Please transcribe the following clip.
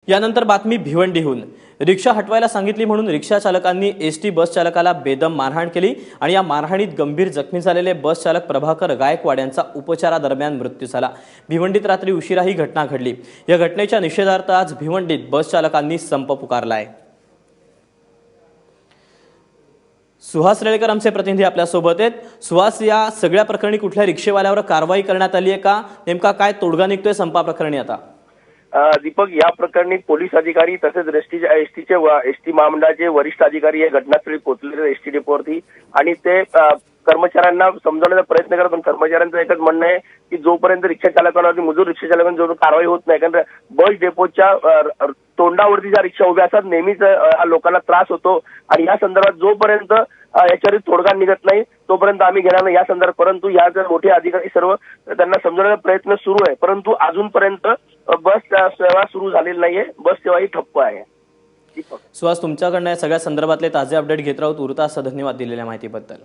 यानंतर बातमी भिवंडीहून। रिक्षा हटवायला सांगितली म्हणून रिक्षा चालकांनी एसटी बस चालकाला बेदम मारहाण केली आणि या मारहाणीत गंभीर जखमी झालेले बस चालक प्रभाकर गायकवाड यांचा उपचारादरम्यान मृत्यू झाला। भिवंडीत रात्री उशिरा ही घटना घडली। या घटनेच्या निषेधार्थ आज भिवंडीत बस चालकांनी संप पुकारलाय। सुहास रेळकर आमचे प्रतिनिधी आपल्या सोबत आहेत। सुहास, या सगळ्या प्रकरणी कुठल्या रिक्षेवाल्यावर कारवाई करण्यात आली आहे का? नेमका काय तोडगा निघतोय संपा प्रकरणी आता? दीपक, या प्रकरणी पोलीस अधिकारी तसेच एसटी महामंडळाचे वरिष्ठ अधिकारी या घटनास्थळी पोहोचलेले एसटी डेपोवरती आणि ते कर्मचाऱ्यांना समजावण्याचा प्रयत्न करत, पण कर्मचाऱ्यांचं एकच म्हणणं आहे की जोपर्यंत रिक्षा चालकांवरती मुजूर रिक्षा चालकांवर जो कारवाई होत नाही, कारण बस डेपोच्या तोंडावरती ज्या रिक्षा उभ्या असतात नेहमीच लोकांना त्रास होतो आणि या संदर्भात जोपर्यंत याच्यावर तोडगा निघत नाही तोपर्यंत आम्ही घेणार नाही या संदर्भात। परंतु या जर मोठे अधिकारी सर्व त्यांना समजवण्याचा प्रयत्न सुरू आहे, परंतु अजूनपर्यंत बस सेवा सुरू झालेली नाहीये, बस सेवा ही ठप्प आहे। सुहास, तुमच्याकडनं या सगळ्या संदर्भातले ताजे अपडेट घेत राहू। तुर्तास धन्यवाद दिलेल्या माहितीबद्दल।